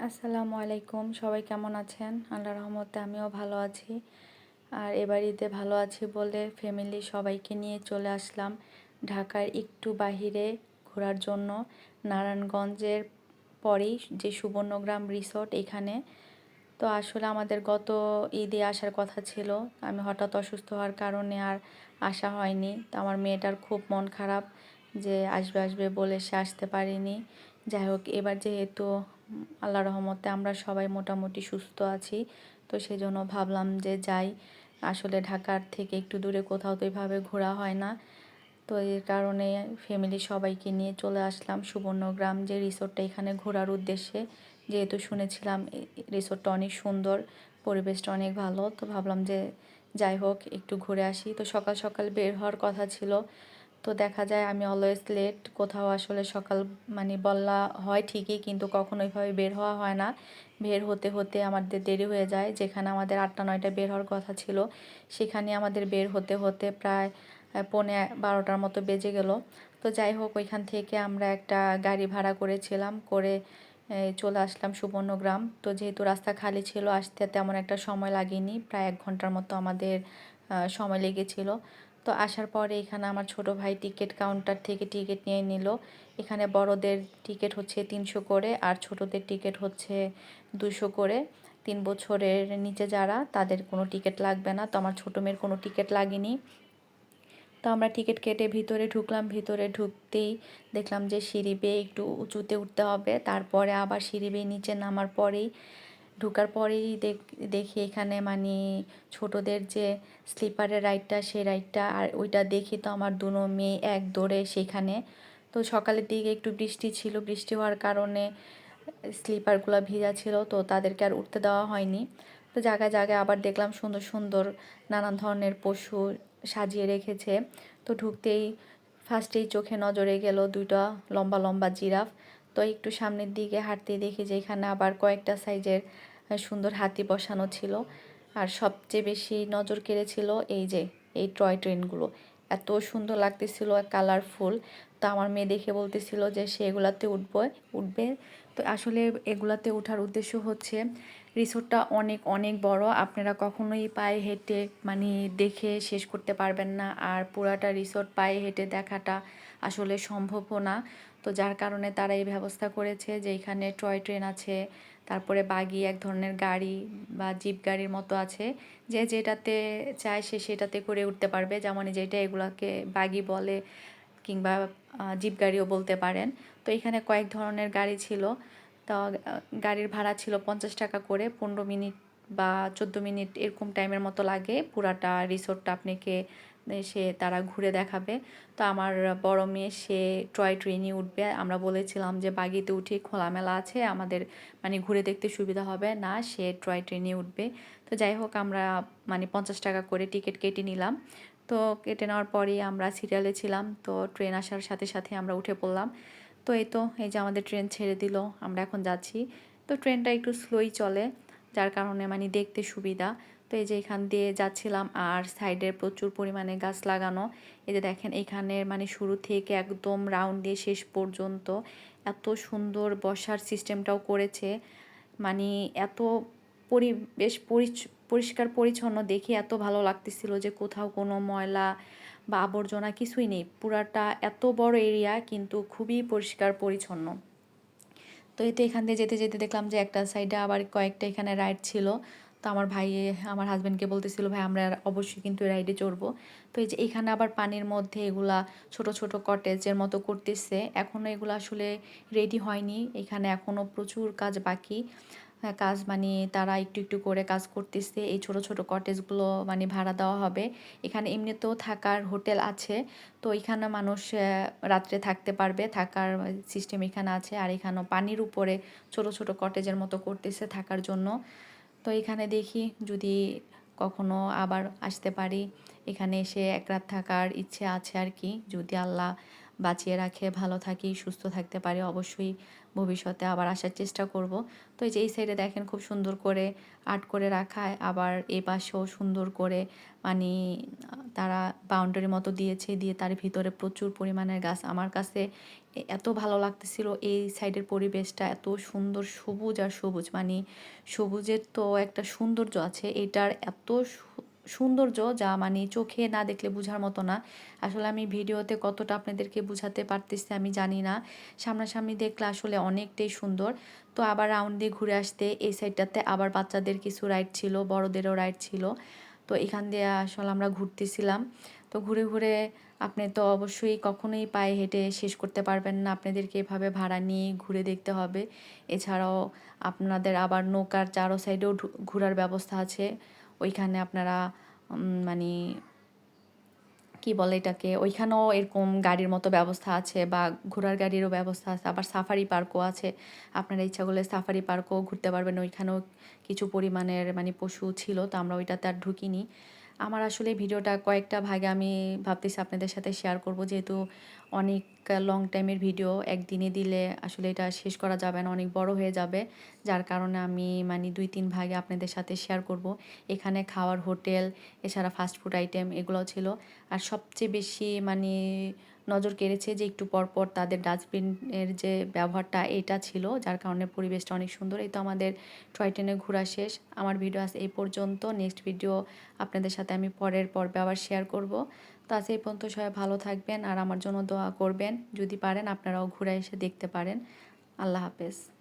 আসসালামু আলাইকুম, সবাই কেমন আছেন? আল্লাহর রহমতে আমিও ভালো আছি। আর এবার ঈদে ভালো আছি বলে ফ্যামিলি সবাইকে নিয়ে চলে আসলাম ঢাকার একটু বাহিরে ঘোরার জন্য। নারায়ণগঞ্জের পরেই যে সুবর্ণগ্রাম রিসোর্ট, এখানে তো আসলে আমাদের গত ঈদে আসার কথা ছিল। আমি হঠাৎ অসুস্থ হওয়ার কারণে আর আসা হয়নি। তো আমার মেয়েটার খুব মন খারাপ যে আসবে আসবে বলে সে আসতে পারিনি। যাই হোক, এবার যেহেতু আল্লাহর রহমতে আমরা সবাই মোটামুটি সুস্থ আছি, তো সেজন্য ভাবলাম যে যাই। আসলে ঢাকার থেকে একটু দূরে কোথাও তো এভাবে ঘোরা হয় না। তো এর কারণে ফ্যামিলি সবাইকে নিয়ে চলে আসলাম সুবর্ণগ্রাম যে রিসোর্টটা, এখানে ঘোরার উদ্দেশ্যে। যেহেতু শুনেছিলাম রিসোর্টটা অনেক সুন্দর, পরিবেশটা অনেক ভালো, তো ভাবলাম যে যাই হোক একটু ঘুরে আসি। তো সকাল সকাল বের হওয়ার কথা ছিল, তো দেখা যায় আমি অলওয়েজ লেট। কোথাও আসলে সকাল বলা হয় ঠিকই, কিন্তু কখনো ওইভাবে বের হওয়া হয় না। বের হতে হতে আমাদের দেরি হয়ে যায়। যেখানে আমাদের 8টা 9টায় বের হওয়ার কথা ছিল, সেখানে আমাদের বের হতে হতে প্রায় 11:30টার মতো বেজে গেল। তো যাই হোক, ওইখান থেকে আমরা একটা গাড়ি ভাড়া করেছিলাম, করে চলে আসলাম সুবর্ণগ্রাম। তো যেহেতু রাস্তা খালি ছিল, আসতে তেমন একটা সময় লাগেনি, প্রায় 1 ঘন্টার মতো আমাদের সময় লেগেছিল। তো আসার পরে এখানে আমার ছোট ভাই টিকিট কাউন্টার থেকে টিকিট নিয়ে নিল। এখানে বড়দের টিকিট হচ্ছে 300 করে, আর ছোটদের টিকিট হচ্ছে 200 করে। 3 বছরের নিচে যারা, তাদের কোনো টিকিট লাগবে না। তো আমার ছোটো মেয়ের কোনো টিকিট লাগেনি। তো আমরা টিকিট কেটে ভিতরে ঢুকলাম। ভিতরে ঢুকতেই দেখলাম যে সিঁড়ি বেয়ে একটু উঁচুতে উঠতে হবে, তারপরে আবার সিঁড়ি বেয়ে নিচে নামার পরেই ঢোকার পরেই দেখি এখানে ছোটদের যে স্লিপারের রাইডটা, সেই রাইডটা, আর ওইটা দেখি তো আমার দুনো মেয়ে এক দৌড়ে সেখানে। তো সকালের দিকে একটু বৃষ্টি ছিল, বৃষ্টি হওয়ার কারণে স্লিপারগুলো ভিজা ছিল, তো তাদেরকে আর উঠতে দেওয়া হয়নি। তো জায়গায় জায়গায় আবার দেখলাম সুন্দর সুন্দর নানান ধরনের পশু সাজিয়ে রেখেছে। তো ঢুকতেই ফার্স্টেই চোখে নজরে গেল দুইটা লম্বা লম্বা জিরাফ। তো একটু সামনের দিকে হাঁটতে দেখি যে এখানে আবার কয়েকটা সাইজের সুন্দর হাতি বসানো ছিল। আর সবচেয়ে বেশি নজর কেড়েছিল এই টয় ট্রেনগুলো। এত সুন্দর লাগতেছিল, কালারফুল। তো আমার মেয়ে দেখে বলতেছিল যে সে এগুলাতে উঠবে। তো আসলে এগুলাতে ওঠার উদ্দেশ্য হচ্ছে, রিসোর্টটা অনেক অনেক বড়, আপনারা কখনোই পায়ে হেঁটে দেখে শেষ করতে পারবেন না। আর পুরাটা রিসোর্ট পায়ে হেঁটে দেখাটা আসলে সম্ভবও না। তো যার কারণে তারা এই ব্যবস্থা করেছে যে এখানে টয় ট্রেন আছে, তারপরে বাগি এক ধরনের গাড়ি বা জিপ গাড়ির মতো আছে, যে যেটাতে চায় সে সেটাতে করে উঠতে পারবে। যেমন যেটা এগুলাকে বাগি বলে, কিংবা জিপ গাড়িও বলতে পারেন। তো এখানে কয়েক ধরনের গাড়ি ছিল। তো গাড়ির ভাড়া ছিল 50 টাকা করে। 15 মিনিট বা 14 মিনিট এরকম টাইমের মতো লাগে পুরাটা রিসোর্টটা আপনাকে তারা ঘুরে দেখাবে। তো আমার বড় মেয়ে সে টয় ট্রেনে উঠবে। আমরা বলেছিলাম যে বাগিতে উঠে খোলামেলা আছে, আমাদের ঘুরে দেখতে সুবিধা হবে না, সে টয় ট্রেনে উঠবে। তো যাই হোক, আমরা 50 টাকা করে টিকিট কেটে নিলাম। তো কেটে নেওয়ার পরেই আমরা সিরিয়ালে ছিলাম। তো ট্রেন আসার সাথে সাথে আমরা উঠে পড়লাম। তো এই যে আমাদের ট্রেন ছেড়ে দিল, আমরা এখন যাচ্ছি। তো ট্রেনটা একটু স্লোই চলে, যার কারণে দেখতে সুবিধা। তো এই যে এখান দিয়ে যাচ্ছিলাম, আর সাইডে প্রচুর পরিমাণে গাছ লাগানো। এই যে দেখেন, এখানে শুরু থেকে একদম রাউন্ড দিয়ে শেষ পর্যন্ত এত সুন্দর বসার সিস্টেমটাও করেছে। এত পরিবেশ পরিষ্কার পরিচ্ছন্ন দেখে এত ভালো লাগতেছিল যে কোথাও কোনো ময়লা বা আবর্জনা কিছুই নেই। পুরাটা এত বড় এরিয়া, কিন্তু খুবই পরিষ্কার পরিচ্ছন্ন। তো এখান দিয়ে যেতে যেতে দেখলাম যে একটা সাইডে আবার কয়েকটা এখানে রাইড ছিল। তো আমার হাজব্যান্ডকে বলতেছিল, ভাই আমরা অবশ্যই কিন্তু রাইডে চড়বো। তো এই যে এখানে আবার পানির মধ্যে এগুলা ছোট ছোট কটেজের মতো করতেছে। এখনও এগুলো আসলে রেডি হয়নি, এখানে এখনও প্রচুর কাজ বাকি। কাজ তারা একটু একটু করে কাজ করতেছে। এই ছোট ছোট কটেজগুলো ভাড়া দেওয়া হবে। এখানে এমনিতেও থাকার হোটেল আছে, তো এখানে মানুষ রাত্রে থাকতে পারবে, থাকার সিস্টেম এখানে আছে। আর এখানেও পানির উপরে ছোট ছোট কটেজের মতো করতেছে থাকার জন্য। তো এখানে দেখি যদি কখনো আবার আসতে পারি, এখানে এসে এক রাত থাকার ইচ্ছে আছে আর কি। যদি আল্লাহ বাঁচিয়ে রাখে, ভালো থাকি, সুস্থ থাকতে পারি, অবশ্যই ভবিষ্যতে আবার আসার চেষ্টা করব। তো এই যে এই সাইডে দেখেন খুব সুন্দর করে আর্ট করে রাখায়, আবার এই পাশেও সুন্দর করে মানে তারা বাউন্ডারি মতো দিয়েছে, দিয়ে তার ভিতরে প্রচুর পরিমাণের গাছ। আমার কাছে এত ভালো লাগতেছিল এই সাইডের পরিবেশটা, এত সুন্দর সবুজ আর সবুজ, মানে সবুজের তো একটা সৌন্দর্য আছে, এটার এত সৌন্দর্য যা মানে চোখে না দেখলে বোঝার মতো না। আসলে আমি ভিডিওতে কতটা আপনাদেরকে বোঝাতে পারতেছি আমি জানি না, সামনাসামনি দেখলে আসলে অনেকটাই সুন্দর। তো আবার রাউন্ড দিয়ে ঘুরে আসতে এই সাইডটাতে আবার বাচ্চাদের কিছু রাইড ছিল, বড়দেরও রাইড ছিল। তো এখান দিয়ে আসলে আমরা ঘুরতেছিলাম। তো ঘুরে ঘুরে আপনি তো অবশ্যই কখনোই পায়ে হেঁটে শেষ করতে পারবেন না, আপনাদেরকে এভাবে ভাড়া নিয়ে ঘুরে দেখতে হবে। এছাড়াও আপনাদের আবার নৌকার চারো সাইডেও ঘোরার ব্যবস্থা আছে, ওইখানে আপনারা মানে কি বলে এটাকে, ওইখানেও এরকম গাড়ির মতো ব্যবস্থা আছে বা ঘোড়ার গাড়িরও ব্যবস্থা আছে, আবার সাফারি পার্কও আছে। আপনারা ইচ্ছা করলে সাফারি পার্কও ঘুরতে পারবেন, ওইখানেও কিছু পরিমাণের মানে পশু ছিল, তো আমরা ওইটাতে আর ঢুকিনি। আমার আসলে ভিডিওটা কয়েকটা ভাগে আমি ভাবতেছি আপনাদের সাথে শেয়ার করব, যেহেতু অনেক লং টাইমের ভিডিও একদিনে দিলে আসলে এটা শেষ করা যাবে না, অনেক বড় হয়ে যাবে। যার কারণে আমি মানে 2-3 ভাগে আপনাদের সাথে শেয়ার করব। এখানে খাওয়ার হোটেল, এছাড়া ফাস্টফুড আইটেম এগুলোও ছিল। আর সবচেয়ে বেশি মানে নজর কেড়েছে যে একটু পরপর তাদের ডাস্টবিনের যে ব্যবহারটা, এটা ছিল, যার কারণে পরিবেশটা অনেক সুন্দর। এই তো আমাদের টয় ট্রেনে ঘোরা শেষ। আমার ভিডিও আজ এই পর্যন্ত। নেক্সট ভিডিও আপনাদের সাথে আমি পরের পর্বে আবার শেয়ার করব। তো আজ এই পর্যন্ত, সবাই ভালো থাকবেন আর আমার জন্য দোয়া করবেন। যদি পারেন আপনারাও ঘুরে এসে দেখতে পারেন। আল্লাহ হাফেজ।